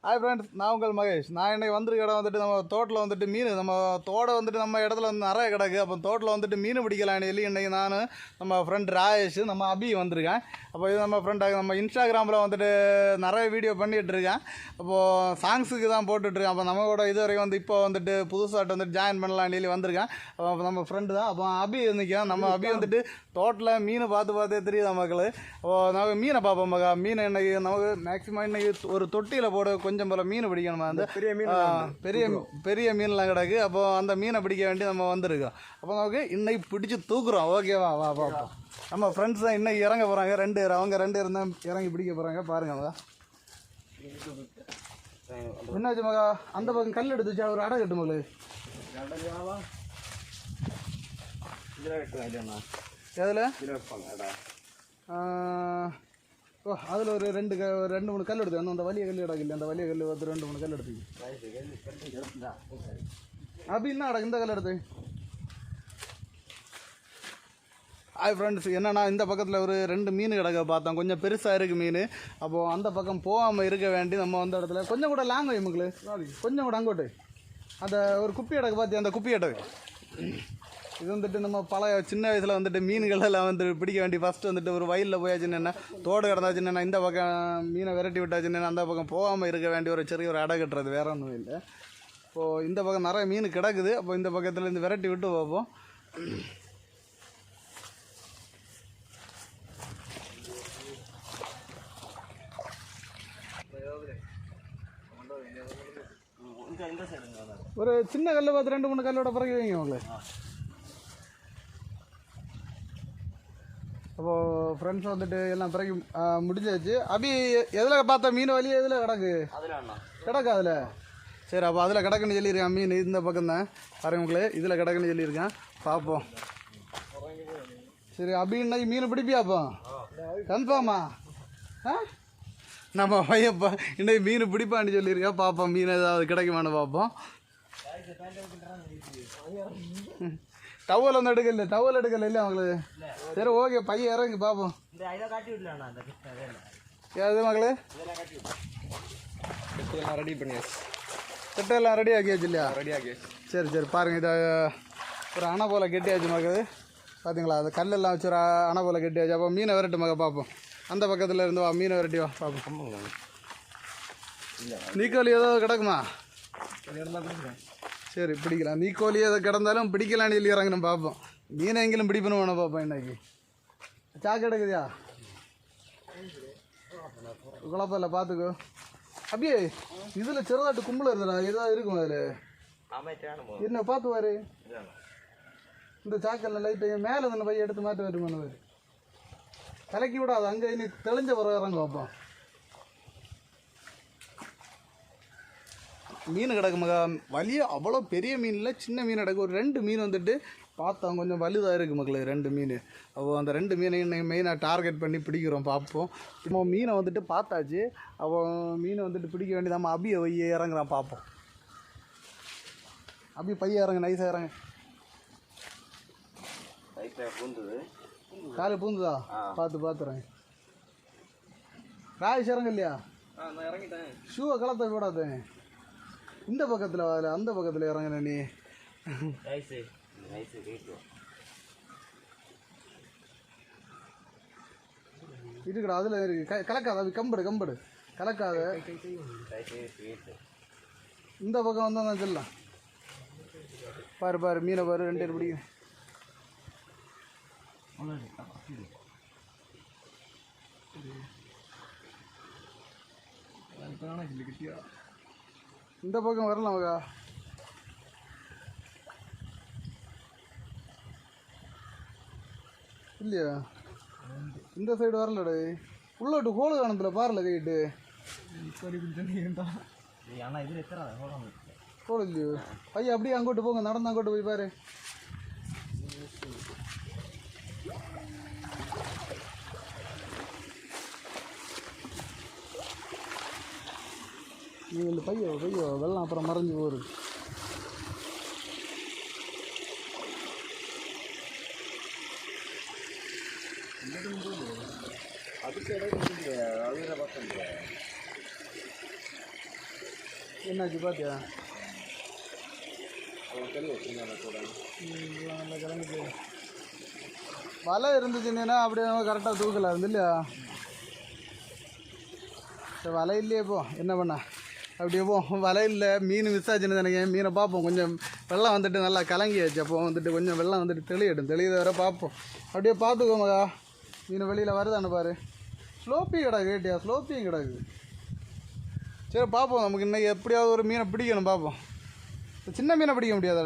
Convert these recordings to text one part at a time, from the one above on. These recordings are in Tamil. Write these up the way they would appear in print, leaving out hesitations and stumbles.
ஹாய் ஃப்ரெண்ட்ஸ், நான் உங்கள் மகேஷ். நான் இன்னைக்கு வந்திருக்க இடம் வந்துட்டு நம்ம தோட்டில் வந்துட்டு மீன் நம்ம தோடை வந்துட்டு நம்ம இடத்துல வந்து நிறைய கிடக்கு. அப்போ தோட்டில் வந்துட்டு மீன் பிடிக்கலான்னு சொல்லி இன்றைக்கி நான் நம்ம ஃப்ரெண்ட் ராஜேஷ் நம்ம அபி வந்திருக்கேன். அப்போ இது நம்ம ஃப்ரெண்டாக நம்ம இன்ஸ்டாகிராமில் வந்துட்டு நிறைய வீடியோ பண்ணிகிட்ருக்கேன். அப்போது சாங்ஸுக்கு தான் போட்டுட்ருக்கேன். அப்போ நம்ம கூட இதுவரைக்கும் வந்து இப்போ வந்துட்டு புதுசாகிட்டு வந்துட்டு ஜாயின் பண்ணலான்னு சொல்லி வந்திருக்கேன். அப்போ நம்ம ஃப்ரெண்டு தான். அப்போ அபி இருந்துக்கேன். நம்ம அபி வந்துட்டு தோட்டில் மீன் பார்த்தே தெரியுதா மக்கள். அப்போது நமக்கு மீனை பார்ப்போம் மகா. மீன் இன்றைக்கி நமக்கு மேக்ஸிமம் இன்றைக்கி ஒரு தொட்டியில் போட கொஞ்சம் போல் மீன் பிடிக்கணுமா. அந்த பெரிய மீன் பெரிய மீன்லாம் கிடக்கு. அப்போ அந்த மீனை பிடிக்க வேண்டி நம்ம வந்திருக்கோம். அப்போ நமக்கு இன்னைக்கு பிடிச்சி தூக்குறோம். ஓகேவா? வா பார்ப்போம். நம்ம ஃப்ரெண்ட்ஸ் தான் இன்னைக்கு இறங்க போகிறாங்க. அவங்க 2 பேரும் தான் இறங்கி பிடிக்க போகிறாங்க. பாருங்க மகா. என்னாச்சு மகா? அந்த பக்கம் கல் எடுத்துச்சா? ஒரு அடை கட்டு மகளு. எதில்? ஓ, அதில் ஒரு 2-3 கல் எடுத்து. அந்த வலிய கல் இடக்கு. அந்த வலிய கல் வந்து 2-3 கல் எடுத்து. அப்படி என்ன அடக்கு இந்த கல் எடுத்து? ஹாய் ஃப்ரெண்ட்ஸ், என்னென்னா இந்த பக்கத்தில் ஒரு 2 மீன் கிடக்க பார்த்தோம். கொஞ்சம் பெருசாக இருக்குது மீன். அப்போது அந்த பக்கம் போகாமல் இருக்க வேண்டி நம்ம வந்த இடத்துல கொஞ்சம் கூட லாங் வை மக்களு. கொஞ்சம் கூட அங்கோட்டு அந்த ஒரு குப்பி இடக்கு பார்த்தி. அந்த குப்பி இடக்கு இது வந்துட்டு நம்ம சின்ன வயசில் வந்துட்டு மீன்கள் எல்லாம் வந்து பிடிக்க வேண்டி ஃபஸ்ட்டு வந்துட்டு ஒரு வயலில் போயாச்சுன்னா தோடு கிடந்தாச்சுன்னா இந்த பக்கம் மீனை விரட்டி விட்டாச்சுன்னா அந்த பக்கம் போகாமல் இருக்க வேண்டிய ஒரு சிறிய ஒரு அடை கட்டுறது, வேற ஒன்றும் இல்லை. இப்போது இந்த பக்கம் நிறைய மீன் கிடக்குது. அப்போ இந்த பக்கத்தில் இருந்து விரட்டி விட்டு பார்ப்போம். ஒரு சின்ன கல்லை பார்த்து 2-3 கல்லோட பிறகு வைங்க உங்களுக்கு. அப்போது ஃப்ரெண்ட்ஸ் வந்துட்டு எல்லாம் பிறகு முடிஞ்சாச்சு. அபி எதில் பார்த்தா மீன் வலி எதில் கிடக்கு? கிடக்கு அதில். சரி, அப்போ அதில் கிடக்குன்னு சொல்லியிருக்கேன். மீன் இந்த பக்கம் தான் பாருங்க உங்களே. இதில் கிடக்குன்னு சொல்லியிருக்கேன். பார்ப்போம். சரி, அபி இன்னைக்கு மீன் பிடிப்பியா? அப்போ கன்ஃபார்மா? நம்ம பையப்பா இன்னைக்கு மீன் பிடிப்பான்னு சொல்லியிருக்கேன். பார்ப்போம் மீன் ஏதாவது கிடைக்குமான்னு பார்ப்போம். டவல் வந்து எடுக்கல. டவல் எடுக்கல இல்லை அவங்களுக்கு. சரி, ஓகே, பையன் இறங்கி பார்ப்போம். ஏது மகளே? ரெடி பண்ணியாச்சு. செட்டெல்லாம் ரெடி ஆக்கியாச்சு இல்லையா? ரெடி ஆக்கியாச்சு. சரி பாருங்கள். இதை ஒரு அணை போல் கெட்டியாச்சு மகள். பார்த்தீங்களா? அது கல்லெல்லாம் வச்சு ஒரு அணை போல் கெட்டியாச்சு. அப்போ மீனை விரட்டு மக பார்ப்போம். அந்த பக்கத்தில் இருந்து வா, மீனை விரட்டி வா பார்ப்போம். நீக்கோலி ஏதாவது கிடக்குமா? சரி, பிடிக்கலாம். நீக்கோலி எதை கிடந்தாலும் பிடிக்கலான்னு சொல்லி இறங்கணும் பார்ப்போம். மீனை எங்கேயும் பிடிப்பணும் வேணும் பார்ப்போம். இன்னைக்கு சாக்கு எடுக்குதியா? குழப்பம் இல்லை, பார்த்துக்கோ. அப்படியே இதில் சிறதாட்டு கும்பல் இருக்குதா? ஏதாவது இருக்கும் அதில். என்ன பார்த்து வாரு. இந்த சாக்கெல்லாம் லைட்டு மேலே தானே பையன் எடுத்து மாற்றி வருமானு கலக்கி விடாது. அங்கே இனி தெளிஞ்ச பிறகு இறங்க பார்ப்போம். மீன் கிடக்கு மகா. வலிய அவ்வளோ பெரிய மீன் இல்லை, சின்ன மீன் கிடக்கு. ஒரு 2 மீன் வந்துட்டு பார்த்தோம், கொஞ்சம் வலுதாக இருக்குது மக்கள். 2 மீன். அப்போ அந்த 2 மீனை இன்னைக்கு மெயினாக டார்கெட் பண்ணி பிடிக்கிறோம், பார்ப்போம். இப்போ மீனை வந்துட்டு பார்த்தாச்சு. அப்போ மீனை வந்துட்டு பிடிக்க வேண்டியது நம்ம அபியை வைய இறங்குறான், பார்ப்போம். அபி பைய இறங்க, நைஸாக இறங்க. காலு பூந்துதா? பார்த்துறேன். ராஜேஷ் இறங்க இல்லையா? ஷூவை கலத்த விடாதேன். இந்த பக்கத்தில் அதில் அந்த பக்கத்தில் இறங்குன நீ. இருக்குடா, அதில் இருக்கு. கலக்காத அது. கம்படு கலக்காத. இந்த பக்கம் வந்தால் தான் சொல்லலாம். பாரு மீனை பாரு. 2 பேர் பிடிக்கும். இந்த பக்கம் வரலாம் மகா. இல்லையா? இந்த சைடு வரலடா. உள்ளோட்டு ஹோலு காணத்துல பாருல கைட்டு. ஹோல் இல்லையோ? ஐயா அப்படியே அங்கோட்டு போங்க. நடந்து அங்கோட்டு போய் பாரு. நீ இந்த பையோ வெள்ளம் அப்புறம் மறைஞ்சு போகுது. அதுக்கு இடம் என்னாச்சு பார்த்தியா? நல்லா கிளம்பிட்டு வலை இருந்துச்சுன்னா அப்படியே நம்ம கரெக்டாக தூக்கலாம் இருந்து இல்லையா? சரி வலை இல்லையே போ என்ன பண்ண அப்படியே போ. வலை இல்லை, மீன் மிஸ் ஆச்சுன்னு நினைக்கிறேன். மீனை பார்ப்போம். கொஞ்சம் வெள்ளம் வந்துட்டு நல்லா கலங்கியாச்சு. அப்போ வந்துட்டு கொஞ்சம் வெள்ளம் வந்துட்டு தெளியது வர பார்ப்போம். அப்படியே பார்த்துக்கோமக்கா. மீன் வெளியில் வருதான்னு பாரு. ஸ்லோப்பி கிடக்கு கேட்டியா? ஸ்லோப்பியும் கிடக்கு. சரி பார்ப்போம். நமக்கு இன்றைக்கி எப்படியாவது ஒரு மீனை பிடிக்கணும் பார்ப்போம். சின்ன மீனை பிடிக்க முடியாதா?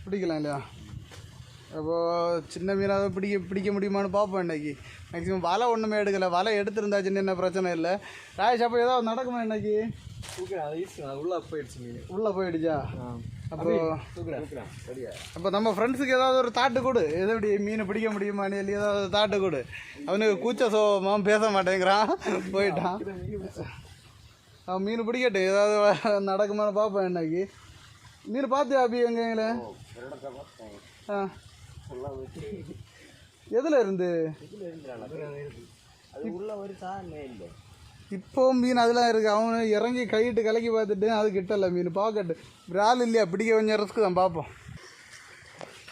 பிடிக்கலாம் இல்லையா? அப்போது சின்ன மீனாக பிடிக்க முடியுமான்னு பார்ப்போம். இன்றைக்கி மேக்ஸிமம் வலை ஒன்றுமே எடுக்கலை. வலை எடுத்துருந்தாச்சுன்னு என்ன பிரச்சனை இல்லை. ராயேஷ் அப்போ ஏதாவது நடக்குமா இன்றைக்கி? உள்ளே போயிடுச்சு மீன். உள்ளே போயிடுச்சா? அப்போ நம்ம ஃப்ரெண்ட்ஸுக்கு ஏதாவது ஒரு தாட்டு கொடு. எது எப்படி மீனை பிடிக்க முடியுமான்னு சொல்லி ஏதாவது தாட்டு கொடு. அவனுக்கு கூச்ச சோகமாக பேச மாட்டேங்கிறான், போயிட்டான். அவன் மீன் பிடிக்கட்டும், ஏதாவது நடக்குமான்னு பார்ப்பேன். இன்றைக்கி மீன் பார்த்தியா அபி? எங்களை எதில் இருந்து இப்போ மீன் அதெல்லாம் இருக்குது. அவனு இறங்கி கையிட்டு கலக்கி பார்த்துட்டு அது கிட்டல மீன் பார்க்கட்டு. இறால் இல்லையா? பிடிக்க கொஞ்சம் ரிஸ்க்கு தான். பார்ப்போம்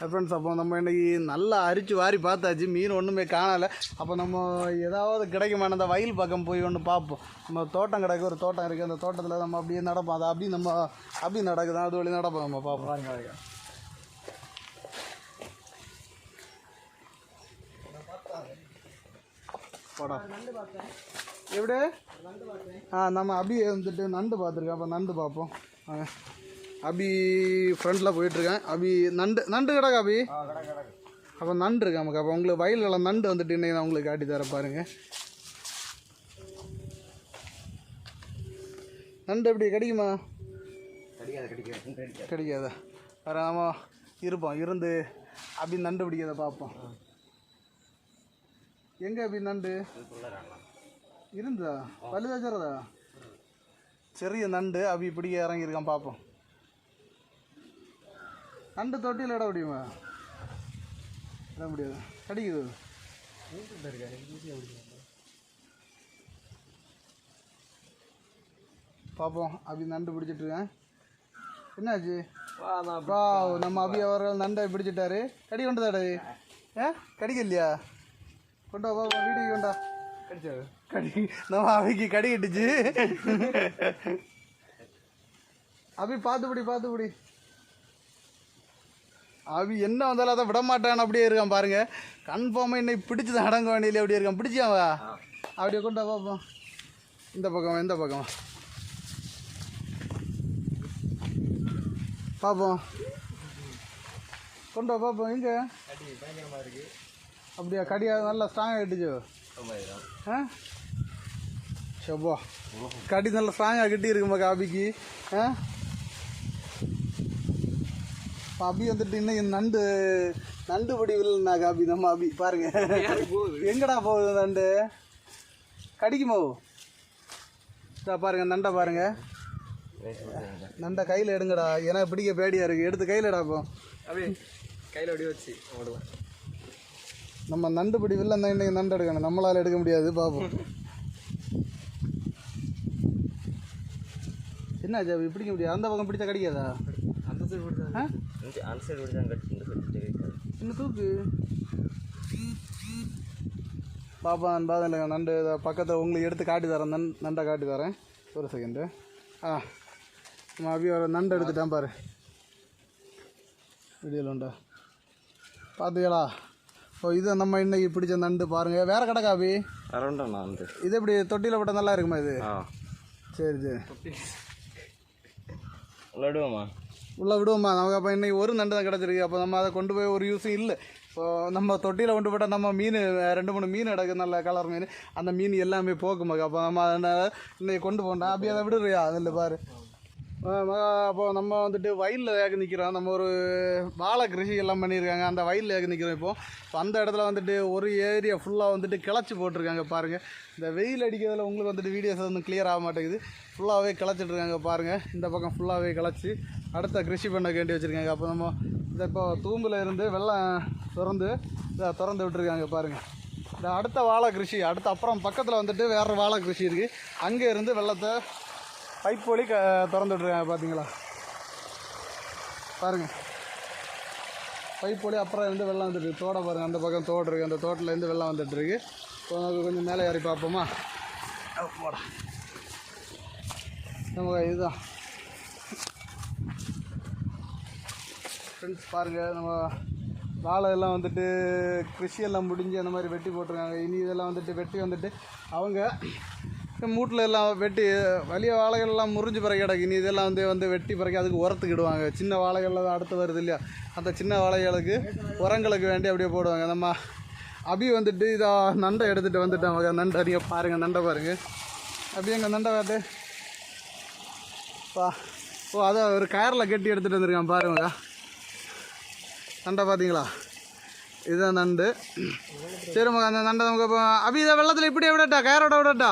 ஃப்ரெண்ட்ஸ். அப்போ நம்ம இன்றைக்கி நல்லா அரிச்சு வாரி பார்த்தாச்சு. மீன் ஒன்றுமே காணலை. அப்போ நம்ம ஏதாவது கிடைக்குமான அந்த வயல் பக்கம் போய் ஒன்று பார்ப்போம். நம்ம தோட்டம் கிடக்கு, ஒரு தோட்டம் இருக்குது. அந்த தோட்டத்தில் நம்ம அப்படியே நடப்போம். அதை அப்படி நடக்குதான், அது வழி நடப்போம். நம்ம பார்ப்போம். போடா எப்படி? நம்ம அபி வந்துட்டு நண்டு பார்த்துருக்கேன். அப்போ நண்டு பார்ப்போம். அபி ஃப்ரெண்டில் போயிட்டுருக்கேன். அபி நண்டு கிடக்கா அபி? அப்போ நண்டு இருக்கு நமக்கு. அப்போ உங்களுக்கு வயலில் நண்டு வந்துட்டு இன்னைக்கு நான் உங்களுக்கு காட்டி தர பாருங்க. நண்டு எப்படி கிடைக்குமா? கிடைக்காதா? வேறு நம்ம இருப்போம். இருந்து அபி நண்டு பிடிக்கிறத பார்ப்போம். எங்கே அபி நண்டு இருந்தா? பழுதாச்சுறதா? சிறிய நண்டு அபி பிடிக்க இறங்கியிருக்கான். பார்ப்போம். நண்டு தொட்டியில் இட முடியுமா? இட முடியாது, கிடைக்குது. பார்ப்போம். அபி நண்டு பிடிச்சிட்ருக்கேன். என்னாச்சு? நம்ம அபி அவர்கள் நண்டை பிடிச்சிட்டாரு. கடி கொண்டுதாடா? கடிக்கலையா? கொண்டா பாப்பா, வீட்டுக்கு கொண்டா. கடி நம்ம அபிக்கு கடி கட்டுச்சு. அபி பார்த்துப்படி. அபி என்ன வந்தாலும் அதை விட மாட்டான்னு அப்படியே இருக்கான் பாருங்க. கன்ஃபார்மாக இன்னைக்கு பிடிச்சது அடங்க வேண்டியில அப்படியே இருக்கான். பிடிச்சாவா? அப்படியே கொண்டா பார்ப்போம். இந்த பக்கமா பார்ப்போம். கொண்டா பார்ப்போம். எங்கே அப்படியா? கடியாக நல்லா ஸ்ட்ராங்காக கட்டுச்சோ? சப்பா, கடி நல்லா ஸ்ட்ராங்காக கட்டி இருக்குமா காபிக்கு? அபி வந்துட்டு இன்னும் நண்டு பிடிவில்லைண்ணா காபி. நம்ம அபி பாருங்க எங்கடா போகுது நண்டு? கடிக்குமோ? பாருங்க நண்டை பாருங்க. நண்டை கையில் எடுங்கடா, ஏன்னா பிடிக்க பேடியாக இருக்குது. எடுத்து கையில் எடுப்போம். அப்படியே கையில் அப்படியே வச்சு ஓடுவேன். நம்ம நண்டு பிடிவில்லை இருந்தால் இன்றைக்கி நண்டு எடுக்கணும். நம்மளால் எடுக்க முடியாது. பார்ப்போம். என்ன ஜாபி பிடிக்க முடியாது? அந்த பக்கம் பிடிச்சா கிடைக்காதா? அந்த சைடு பிடிச்சா அந்த சைடு பிடிச்சா இன்னும் தூக்கு. பாப்பான் பாதம் நண்டு பக்கத்தில் உங்களுக்கு எடுத்து காட்டி தரேன். நண்டை காட்டி தரேன். ஒரு செகண்டு. நம்ம அபி ஒரு நண்டு எடுத்துட்டான் பாரு. வீடியோவில் உண்டா பார்த்துங்களா? இது நம்ம இன்னைக்கு பிடிச்ச நண்டு பாருங்கள். வேறு கிடக்கா அபி? இது எப்படி தொட்டியில் போட்டால் நல்லா இருக்குமா இது? சரி உள்ளே விடுவோம்மா. நமக்கு அப்போ இன்றைக்கி ஒரு நண்டு தான் கிடச்சிருக்கு. அப்போ நம்ம அதை கொண்டு போய் ஒரு யூஸும் இல்லை. இப்போ நம்ம தொட்டியில் கொண்டு போட்டால் நம்ம மீன் 2-3 மீன் கிடக்கு, நல்ல கலர் மீன். அந்த மீன் எல்லாமே போக்குமாக்கா. அப்போ நம்ம அதனால் இன்றைக்கி கொண்டு போனோம். அப்படி அதை விடுறியா? அதில் பாரு. அப்போ நம்ம வந்துட்டு வயலில் ஏக நிற்கிறோம். நம்ம ஒரு வாழை கிருஷி எல்லாம் பண்ணியிருக்காங்க. அந்த வயலில் ஏக நிற்கிறோம். இப்போ அந்த இடத்துல வந்துட்டு ஒரு ஏரியா ஃபுல்லாக வந்துட்டு கிளச்சி போட்டிருக்காங்க பாருங்கள். இந்த வெயில் அடிக்கிறதுல உங்களுக்கு வந்துட்டு வீடியோஸ் வந்து கிளியர் ஆக மாட்டேங்குது. ஃபுல்லாகவே கிளச்சிட்ருக்காங்க பாருங்கள். இந்த பக்கம் ஃபுல்லாகவே கிளச்சி அடுத்த கிருஷி பண்ண வேண்டி வச்சுருக்காங்க. அப்போ நம்ம இந்த இப்போ தூம்பில் இருந்து வெள்ளம் திறந்து விட்டுருக்காங்க பாருங்கள். இந்த அடுத்த வாழை கிருஷி அடுத்த அப்புறம் பக்கத்தில் வந்துட்டு வேறு வாழை கிருஷி இருக்குது. அங்கே இருந்து வெள்ளத்தை பைப் வழி திறந்து விட்ருக்காங்க பார்த்தீங்களா, பாருங்கள். பைப் வழி அப்புறம் இருந்து வெள்ளம் வந்துட்டுருக்கு. தோடை பாருங்கள், அந்த பக்கம் தோடு இருக்குது, அந்த தோட்டிலேருந்து வெள்ளம் வந்துட்டுருக்கு. கொஞ்சம் மேலே ஏறி பார்ப்போமா? போடா, நமக்கு இதுதான் ஃப்ரெண்ட்ஸ். பாருங்கள், நம்ம வாழை எல்லாம் வந்துட்டு கிருஷியெல்லாம் முடிஞ்சு அந்த மாதிரி வெட்டி போட்டிருக்காங்க. இனி இதெல்லாம் வந்துட்டு வெட்டி வந்துட்டு அவங்க மூட்டில் எல்லாம் வெட்டி வலிய வாழைகள்லாம் முறிஞ்சு பிறகு கிடக்கு. இனி இதெல்லாம் வந்து வெட்டி பிறகு அதுக்கு உரத்துக்கிடுவாங்க. சின்ன வாழைகள்லாம் அடுத்து வருது இல்லையா, அந்த சின்ன வாழைகளுக்கு உரங்களுக்கு வேண்டி அப்படியே போடுவாங்க. நம்ம அபி வந்துட்டு இதை நண்டை எடுத்துகிட்டு வந்துட்டாங்க. நண்டை நீங்கள் பாருங்கள், நண்டை பாருங்கள். அப்படியே எங்கள் நண்டை வேட்டு ஓ அதை ஒரு கயரில் கட்டி எடுத்துகிட்டு வந்துருக்கான் பாருங்க. நண்டை பார்த்தீங்களா, இதுதான் நண்டு. சரி மகா, அந்த நண்டை நமக்கு இப்போ அபி இதை வெள்ளத்தில் இப்படியே விடட்டா, கயரோட விடட்டா?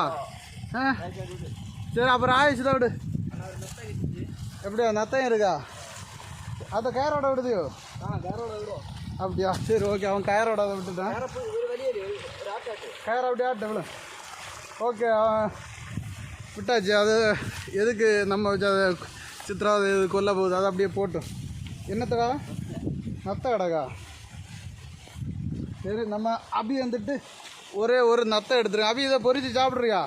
சரி, அப்புறம் ஆயிடுச்சு தான் விடு. எப்படியா நத்தையும் இருக்கா? அதை கயரோட விடுதியோ? கயரோட விடும். அப்படியா, சரி ஓகே. அவன் கயரோட அதை விட்டுட்டான். கயரை அப்படியே ஆட்ட விடு. ஓகே, விட்டாச்சு. அது எதுக்கு நம்ம வச்சு அதை சித்திராவது இது கொல்ல போகுது, அதை அப்படியே போட்டோம். என்னத்தக்கா? நத்தை கடைக்கா? சரி, நம்ம அபி வந்துட்டு ஒரே ஒரு நத்தை எடுத்துருங்க. அபி இதை பொரிச்சு சாப்பிட்றியா?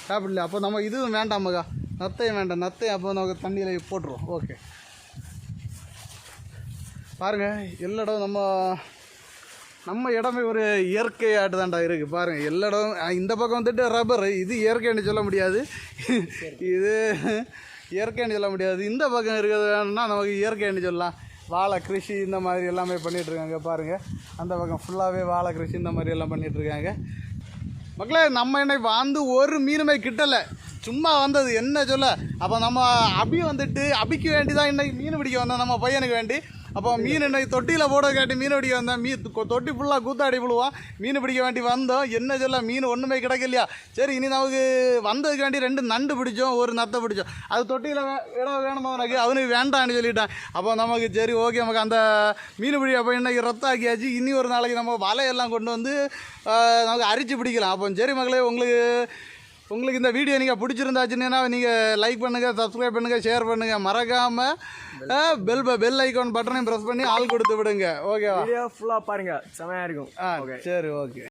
சாப்பிடல. அப்போ நம்ம இதுவும் வேண்டாமக்கா, நத்தையும் வேண்டாம். நத்தையும் அப்போ நமக்கு தண்ணியில் போட்டுருவோம். ஓகே, பாருங்கள், எல்லா இடம் நம்ம இடமே ஒரு இயற்கையாட்டு தான்டா இருக்குது. பாருங்கள், எல்லா இடம். இந்த பக்கம் வந்துட்டு ரப்பர், இது இயற்கைன்னு சொல்ல முடியாது. இது இயற்கைன்னு சொல்ல முடியாது. இந்த பக்கம் இருக்கிறது வேணும்னா நமக்கு இயற்கைன்னு சொல்லலாம். வாழை கிருஷி இந்த மாதிரி எல்லாமே பண்ணிகிட்ருக்காங்க. பாருங்கள், அந்த பக்கம் ஃபுல்லாகவே வாழை கிருஷி இந்த மாதிரி எல்லாம் பண்ணிகிட்ருக்காங்க. மக்களே, நம்ம இன்னைக்கு வந்து ஒரு மீனுமே கிட்டலை, சும்மா வந்தது என்ன சொல்ல. அப்போ நம்ம அபி வந்துட்டு அபிக்கு வேண்டி தான் இன்றைக்கி மீன் பிடிக்க வந்தோம், நம்ம பையனுக்கு வேண்டி. அப்போ மீன் இன்னைக்கு தொட்டியில் போட கேட்டு மீன் பிடிக்க வந்தேன். தொட்டி ஃபுல்லாக கூத்தாடி விழுவான். மீன் பிடிக்க வேண்டி வந்தோம். என்ன சொல்ல, மீன் ஒன்றுமே கிடைக்கலையா. சரி, இனி நமக்கு வந்ததுக்கு வேண்டி 2 நண்டு பிடிச்சோம், ஒரு நத்தை பிடிச்சோம். அது தொட்டியில் இடம் வேணுமா அவனுக்கு வேண்டான்னு சொல்லிட்டான். அப்போ நமக்கு சரி ஓகே, நமக்கு அந்த மீன் பிடிக்க அப்போ இன்றைக்கி ரத்தாக்கியாச்சு. இனி ஒரு நாளைக்கு நம்ம வலையெல்லாம் கொண்டு வந்து நமக்கு அரிச்சு பிடிக்கலாம். அப்போ சரி மக்களே, உங்களுக்கு இந்த வீடியோ நீங்கள் பிடிச்சிருந்தாச்சுன்னா நீங்கள் லைக் பண்ணுங்கள், சப்ஸ்கிரைப் பண்ணுங்கள், ஷேர் பண்ணுங்கள். மறக்காமல் பெல் ஐக்கான் பட்டனையும் ப்ரெஸ் பண்ணி ஆள் கொடுத்து விடுங்க. ஓகேவா? வீடியோ ஃபுல்லாக பாருங்கள், செமையாக இருக்கும். சரி ஓகே.